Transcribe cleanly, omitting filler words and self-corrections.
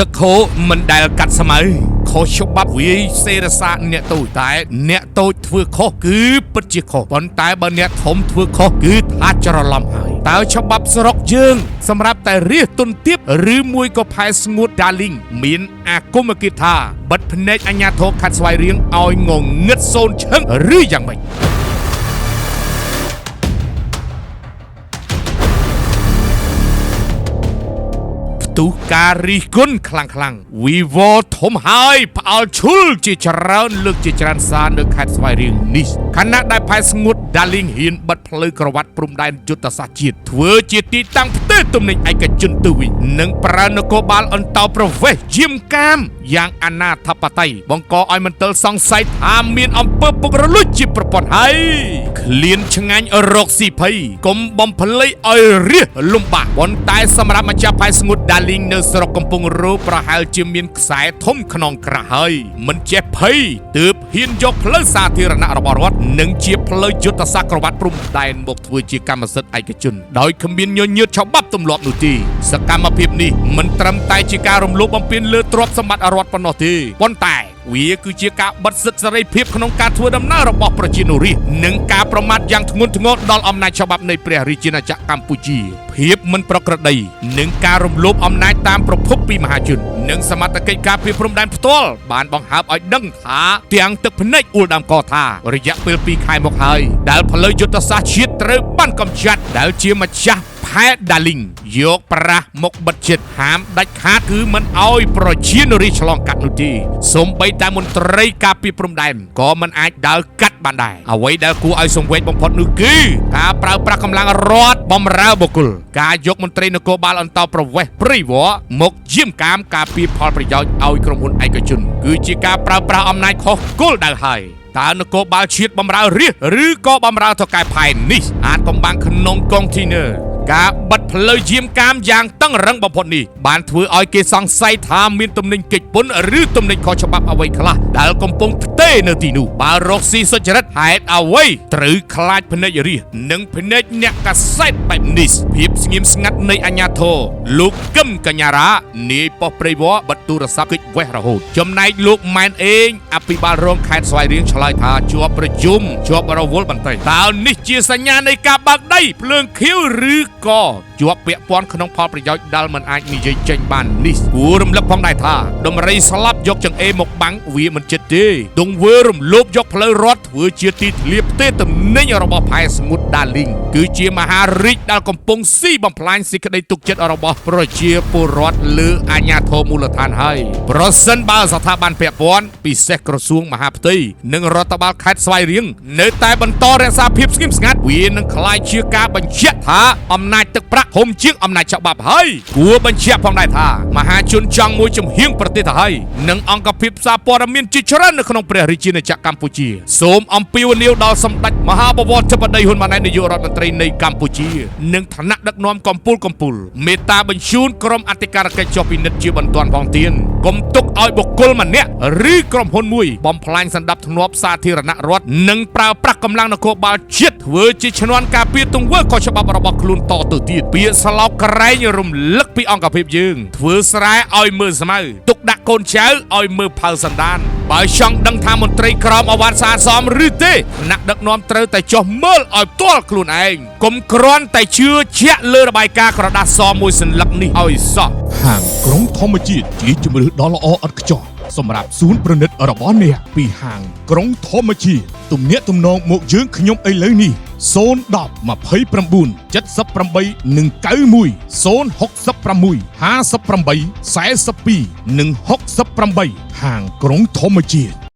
ទឹកខោមិនដែលកាត់សម័យខុសច្បាប់វាយសេរសាអ្នកតូចតែអ្នកតូចធ្វើខុសគឺពិតជាខុសប៉ុន្តែបើអ្នកធំធ្វើខុសគឺថាច្រឡំហើយតើច្បាប់ស្រុកយើងសម្រាប់តែរាជទុនទាបឬមួយក៏ផែស្ងួត Darling មានអាគមកិច្ចថាបិទភ្នែកអាជ្ញាធរខាត់ស្វាយរៀងឲ្យងងឹតសូនឈឹងឬយ៉ាងម៉េចទូការរីគុណខ្លាំងវីវ៉ធំហើយផ្អើលឈុលជាច្រើនលើកជាច្រើនសារនៅខេត្តស្វាយរៀងនេះខណៈដែលផែស្ងួត Darling ហ៊ានបិទផ្លូវក្រវ៉ាត់ព្រំដែនយុទ្ធសាស្ត្រជាតិធ្វើជាទីតាំងផ្ទេរទំនិញឯកជនទៅវិញនិងប្រើនគរបាលអន្តោប្រវេសន៍យាមកាមយ៉ាងអនាធបត័យបង្កឲ្យមន្ទិលសង្ស័យថាមានអំពើពុករលួយជាប្រព័ន្ធហើយឃ្លានឆ្ងាញ់រកស៊ីភ័យកុំបំភ្លៃឲ្យរាសលំបាកប៉ុន្តែសម្រាប់ម្ចាស់ផែស្ងួត Darling នៅស្រុកកំពង់រោប្រហែលជាមានខ្សែធំក្នុងក្រាស់ហើយមិនចេះភ័យទើបហ៊ានយកផ្លូវសាធារណៈរបស់រដ្ឋនិងជាផ្លូវយុទ្ធសាស្ត្រក្រវ៉ាត់ព្រំដែនមកធ្វើជាកម្មសិទ្ធិឯកជនដោយគ្មានញញើតច្បាប់ទម្លាប់នោះទេសកម្មភាពនេះមិនត្រឹមតែជាការរំលោភបំពានលើទ្រព្យសម្បត្តិរដ្ឋប៉ុណ្ណោះទេប៉ុន្តែវាគឺជាការបិទសិទ្ធិសេរីភាពក្នុងការធ្វើដំណើររបស់ប្រជាជនរាស្ត្រនិងការប្រមាថយ៉ាងធ្ងន់ធ្ងរដល់អំណាចច្បាប់នៃព្រះរាជាណាចក្រកម្ពុជាភាពមិនប្រក្រតីនិងការរំលោភអំណាចតាមប្រភពពីមហាជននិងសមត្ថកិច្ចការពារព្រំដែនផ្ទាល់បានបង្ហើបឲ្យដឹងថាទាំងទឹកភ្នែកអ៊ូលដើមកថារយៈពេល2ខែមកហើយដែលផ្លូវយុទ្ធសាស្ត្រជាតិត្រូវបានកំចាត់ដែលជាម្ចាស់ផែ Darling យកប្រាស់មកបិទជិតហាមដាច់ខាតគឺមិនអោយប្រជាជនរាស្ត្រឆ្លងកាត់នោះទេសូម្បីតែមន្ត្រីការពារព្រំដែនក៏មិនអាចដើរកាត់បានដែរអ្វីដែលគួរឲ្យសង្វេគបំផុតនោះគឺការប្រើប្រាស់កម្លាំងរដ្ឋបម្រើបុគ្គលការយកមន្ត្រីនគរបាលអន្តោប្រវេសន៍ព្រៃវ៉មកយាមកាមការពារផលប្រយោជន៍ឲ្យក្រុមហ៊ុនឯកជនគឺជាការប្រើប្រាស់អំណាចខុសគោលដៅហើយតើនគរបាលជាតិបម្រើរាស្ត្រឬក៏បម្រើថៅកែផែននេះអាចបំបាំងក្នុងកុងធីន័រការបិទផ្លូវយាមកាមយ៉ាងតឹងរឹងបំផុតនេះបានធ្វើឲ្យគេសង្ស័យថាមានទំនិញកិច្ចពន្ធឬទំនិញខុសច្បាប់អ្វីខ្លះដែលកំពុងផ្ទេរនៅទីនោះបើរកស៊ីសុចរិតហេតុអ្វីត្រូវខ្លាចភ្នែករាស្ត្រនិងភ្នែកអ្នកកាសែតបែបនេះភាពស្ងៀមស្ងាត់នៃអាជ្ញាធរលោកកឹមកញ្ញារានាយប៉ុស្តិ៍ព្រៃវ៉បិទទូរស័ព្ទគេចវេះរហូតចំណែកលោកម៉ែនអេងអភិបាលរងខេត្តស្វាយរៀងឆ្លើយថាជាប់ប្រជុំជាប់រវល់បន្តិចតើនេះជាសញ្ញានៃការបើកដីភ្លើងខៀវឬក៏ជាប់ពាក់ព័ន្ធក្នុងផលប្រយោជន៍ដែលមិនអាចនិយាយចេញបាននេះគួររំលឹកផងដែរថាដំរីស្លាប់យកចង្អេរមកបាំងវាមិនចិត្តទេទង្វើរំលោភយកផ្លូវរដ្ឋធ្វើជាទីធ្លាផ្ទេរទំនិញរបស់ផែស្ងួត Darling គឺជាមហារាជដែលកំពុងស៊ីបំផ្លាញសេចក្តីទុកចិត្តរបស់ប្រជាពលរដ្ឋលើអាជ្ញាធរមូលដ្ឋានហើយប្រសិនបើស្ថាប័នពាក់ព័ន្ធពិសេសក្រសួងមហាផ្ទៃនិងរដ្ឋបាលខេត្តស្វាយរៀងនៅតែបន្តរក្សាភាពស្ងៀមស្ងាត់វានឹងក្លាយជាការបញ្ជាក់ថាអំណាចទឹកប្រាក់ហុំជាងអំណាចច្បាប់ហើយគួរបញ្ជាក់ផងដែរថាមហាជនចង់មួយជំហៀងប្រទេសទៅហើយនិងអង្គភាពសារព័ត៌មានជាច្រើននៅក្នុងព្រះរាជាណាចក្រកម្ពុជាសូមអំពាវនាវដល់សម្ដេចមហាបវរធិបតីហ៊ុនម៉ាណែតនាយករដ្ឋមន្ត្រីនៃកម្ពុជានិងឋានៈដឹកនាំកម្ពុជាមេត្តាបញ្ជូនក្រុមអធិការកិច្ចចុះពិនិត្យជាបន្ទាន់ផងទៀតកុំទុកឲ្យបុគ្គលម្នាក់ឬក្រុមហ៊ុនមួយបំផ្លាញសណ្ដាប់ធ្នាប់សាធារណរដ្ឋនិងប្រើប្រាស់កម្លាំងនគរបាលជាតិធ្វើជាឈ្នន់ការពារទង្វើខុសច្បាប់របស់ខ្លួនតទៅទៀតពាក្យស្លោកក្រែងរំលឹកពីអង្គភាពយើងធ្វើស្រែឲ្យមើលស្មៅទុកដាក់កូនចៅឲ្យមើលផៅសន្តានបើចង់ដឹងថាមន្ត្រីក្រមអាវ៉ាន់សាសមឬទេអ្នកដឹកនាំត្រូវតែចុះមើលឲ្យផ្ទាល់ខ្លួនឯងកុំគ្រាន់តែជឿជាក់លើរបាយការណ៍ក្រដាសសមួយសន្លឹកនេះឲ្យសោះហាងក្រុងធម្មជាតិជាជំរឿនដ៏ល្អឥតខ្ចោះសម្រាប់សួនប្រណិតរបស់អ្នកពីហាងក្រុងធម្មជាតិទំនាក់ទំនងមកយើងខ្ញុំឥឡូវនេះ010 29 78 និង91 066 58 42 និង68ហាងក្រុងធម្មជាតិ